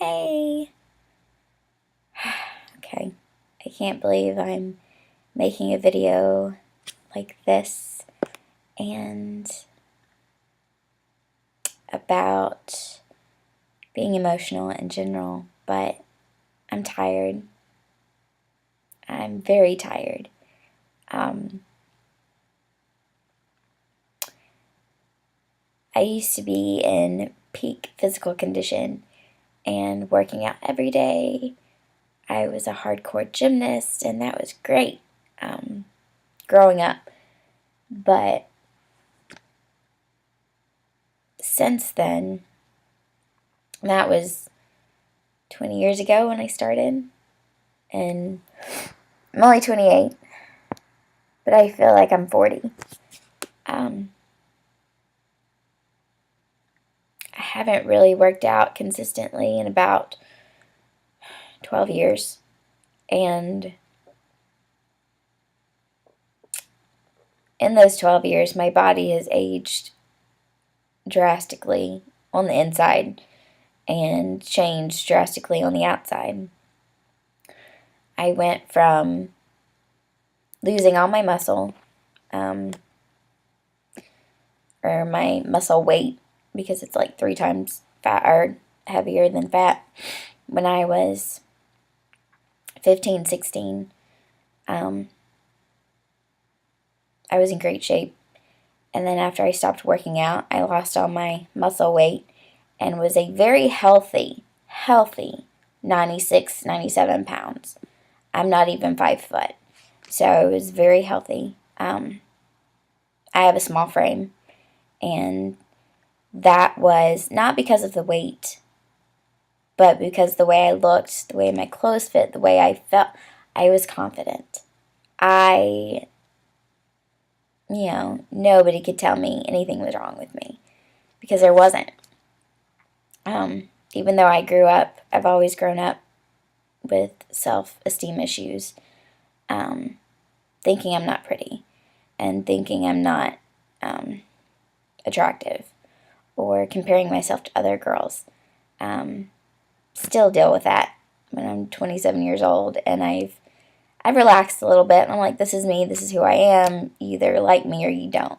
Hey! Okay, I can't believe I'm making a video like this and about being emotional in general, but I'm tired. I'm very tired. Um, I used to be in peak physical condition and working out every day. I was a hardcore gymnast, and that was great growing up. But since then, that was 20 years ago when I started, and I'm only 28, but I feel like I'm 40. Um, I haven't really worked out consistently in about 12 years, and in those 12 years, my body has aged drastically on the inside and changed drastically on the outside. I went from losing all my muscle, um, or my muscle weight, because it's like 3 times fat or heavier than fat, when I was 15, 16. Um, I was in great shape. And then after I stopped working out, I lost all my muscle weight and was a very healthy 96, 97 pounds. I'm not even 5 foot. So I was very healthy. I have a small frame, and that was not because of the weight, but because the way I looked, the way my clothes fit, the way I felt. I was confident. I, nobody could tell me anything was wrong with me because there wasn't. Even though I've always grown up with self-esteem issues, thinking I'm not pretty and thinking I'm not attractive or comparing myself to other girls. Still deal with that when I'm 27 years old, and I've relaxed a little bit, and I'm like, this is me, this is who I am. You either like me or you don't.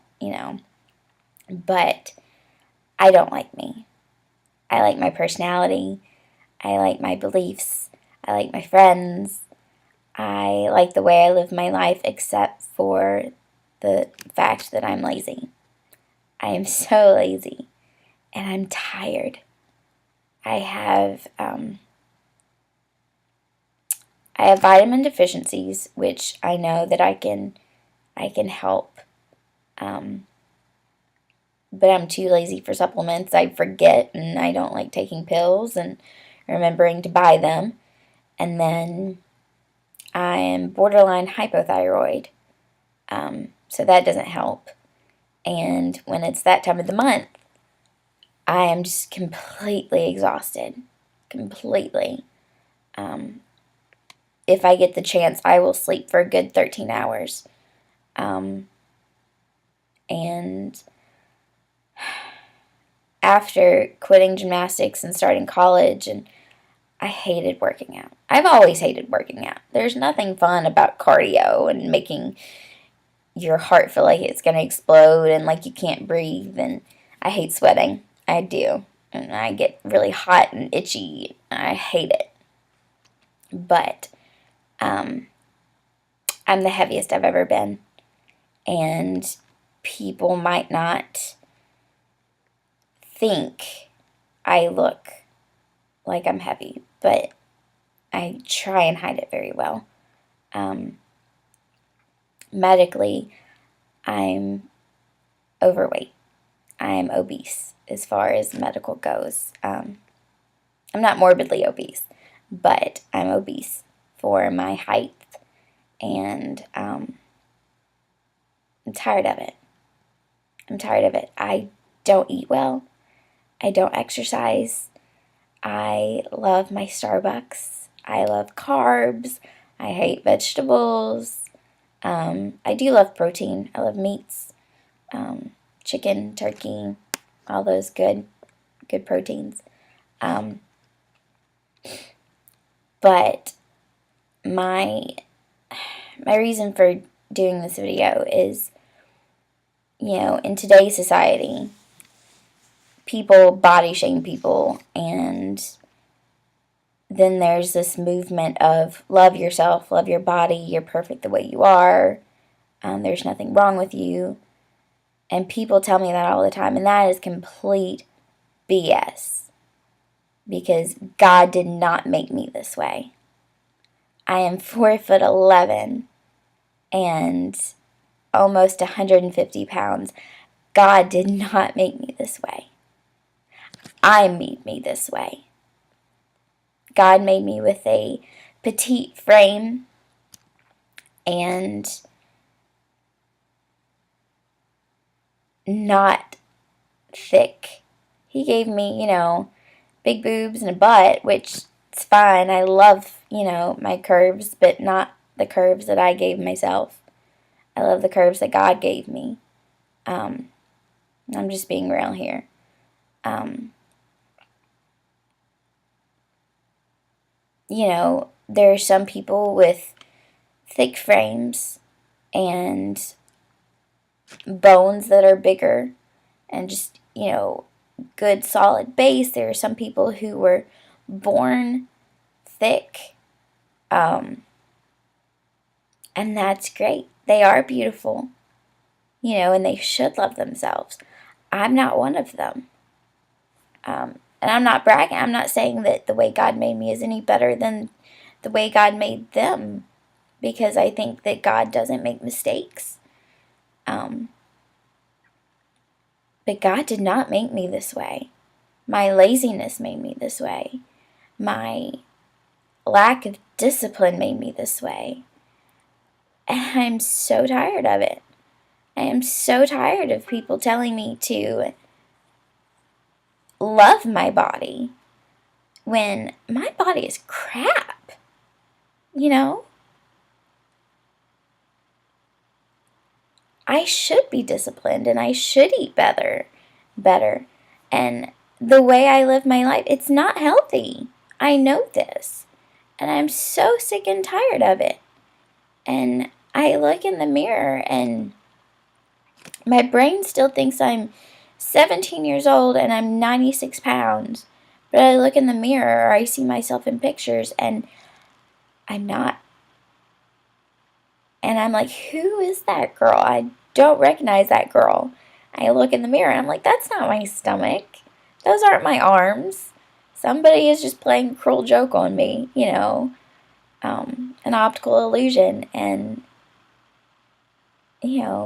But I don't like me. I like my personality. I like my beliefs. I like my friends. I like the way I live my life, except for the fact that I'm lazy. I am so lazy, and I'm tired. I have vitamin deficiencies, which I know that I can help. Um, but I'm too lazy for supplements. I forget, and I don't like taking pills and remembering to buy them. And then I am borderline hypothyroid, so that doesn't help. And when it's that time of the month, I am just completely exhausted. Completely. If I get the chance, I will sleep for a good 13 hours. And after quitting gymnastics and starting college, and I hated working out. I've always hated working out. There's nothing fun about cardio and making your heart feel like it's going to explode and like you can't breathe. And I hate sweating. I do. And I get really hot and itchy. I hate it. But I'm the heaviest I've ever been. And people might not think I look like I'm heavy, but I try and hide it very well. Medically, I'm overweight. I'm obese as far as medical goes. I'm not morbidly obese, but I'm obese for my height, and I'm tired of it. I'm tired of it. I don't eat well. I don't exercise. I love my Starbucks. I love carbs. I hate vegetables. I do love protein. I love meats, chicken, turkey, all those good proteins. But my reason for doing this video is, in today's society, people body shame people, and then there's this movement of love yourself, love your body, you're perfect the way you are, there's nothing wrong with you. And people tell me that all the time, and that is complete BS. Because God did not make me this way. I am 4'11" and almost 150 pounds. God did not make me this way. I made me this way. God made me with a petite frame and not thick. He gave me, big boobs and a butt, which is fine. I love, my curves, but not the curves that I gave myself. I love the curves that God gave me. I'm just being real here. There are some people with thick frames and bones that are bigger and just, good solid base. There are some people who were born thick, and that's great. They are beautiful, and they should love themselves. I'm not one of them. And I'm not bragging. I'm not saying that the way God made me is any better than the way God made them, because I think that God doesn't make mistakes. But God did not make me this way. My laziness made me this way. My lack of discipline made me this way. And I'm so tired of it. I am so tired of people telling me to love my body when my body is crap. I should be disciplined and I should eat better. And the way I live my life, it's not healthy. I know this. And I'm so sick and tired of it. And I look in the mirror and my brain still thinks I'm 17 years old and I'm 96 pounds. But I look in the mirror or I see myself in pictures and I'm not. And I'm like, who is that girl? I don't recognize that girl. I look in the mirror and I'm like, that's not my stomach. Those aren't my arms. Somebody is just playing a cruel joke on me, an optical illusion. And,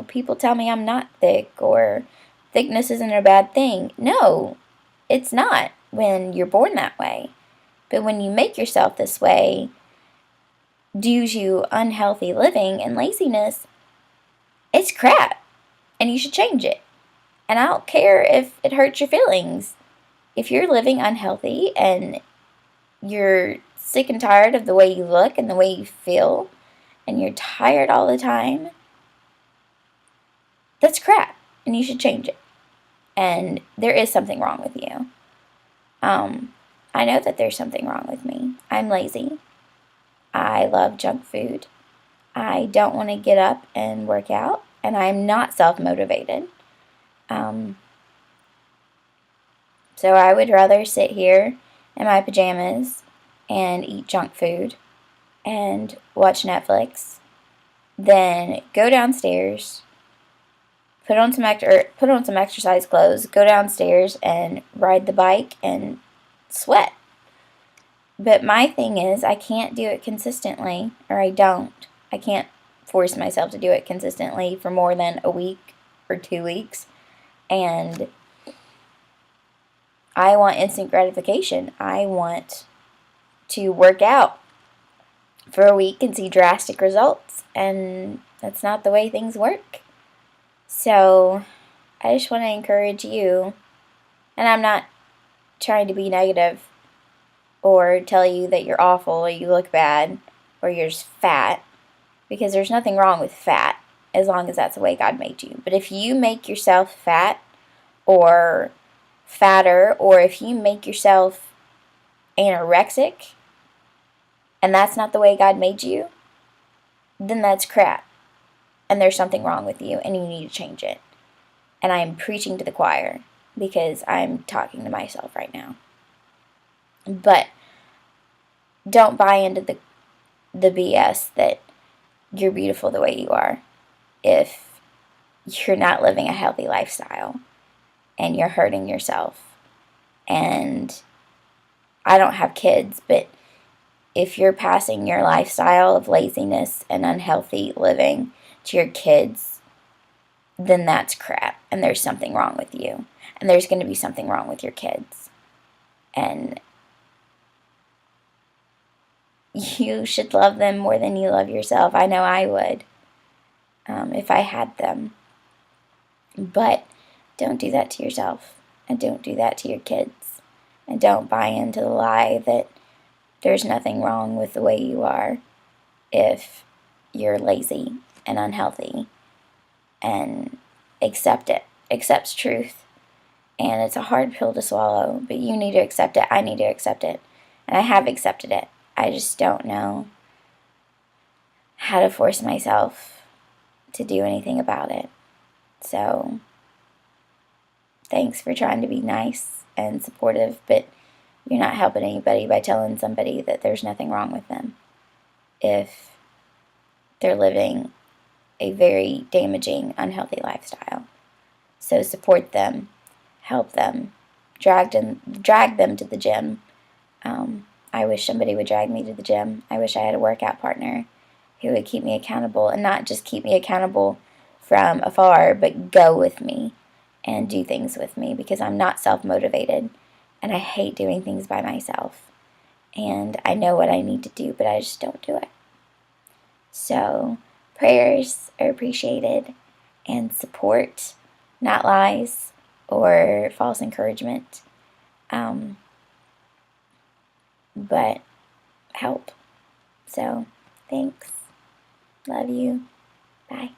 people tell me I'm not thick or thickness isn't a bad thing. No, it's not when you're born that way. But when you make yourself this way due to unhealthy living and laziness, it's crap. And you should change it. And I don't care if it hurts your feelings. If you're living unhealthy and you're sick and tired of the way you look and the way you feel, and you're tired all the time, that's crap. And you should change it. And there is something wrong with you. I know that there's something wrong with me. I'm lazy. I love junk food. I don't want to get up and work out. And I'm not self-motivated. So I would rather sit here in my pajamas and eat junk food and watch Netflix than go downstairs, put on some exercise clothes, go downstairs and ride the bike and sweat. But my thing is, I can't do it consistently, or I don't. I can't force myself to do it consistently for more than a week or 2 weeks. And I want instant gratification. I want to work out for a week and see drastic results. And that's not the way things work. So I just want to encourage you, and I'm not trying to be negative or tell you that you're awful or you look bad or you're just fat, because there's nothing wrong with fat as long as that's the way God made you. But if you make yourself fat or fatter, or if you make yourself anorexic and that's not the way God made you, then that's crap. And there's something wrong with you and you need to change it. And I'm preaching to the choir because I'm talking to myself right now. But don't buy into the BS that you're beautiful the way you are if you're not living a healthy lifestyle and you're hurting yourself. And I don't have kids, but if you're passing your lifestyle of laziness and unhealthy living to your kids, then that's crap. And there's something wrong with you. And there's going to be something wrong with your kids. And you should love them more than you love yourself. I know I would if I had them. But don't do that to yourself. And don't do that to your kids. And don't buy into the lie that there's nothing wrong with the way you are if you're lazy and unhealthy. And accept it. Accepts truth. And it's a hard pill to swallow, but you need to accept it. I need to accept it. And I have accepted it. I just don't know how to force myself to do anything about it. So, thanks for trying to be nice and supportive, but you're not helping anybody by telling somebody that there's nothing wrong with them if they're living a very damaging, unhealthy lifestyle. So support them, help them, drag them to the gym. I wish somebody would drag me to the gym. I wish I had a workout partner who would keep me accountable, and not just keep me accountable from afar, but go with me and do things with me, because I'm not self-motivated and I hate doing things by myself. And I know what I need to do, but I just don't do it. So prayers are appreciated, and support, not lies or false encouragement, but help. So thanks. Love you. Bye.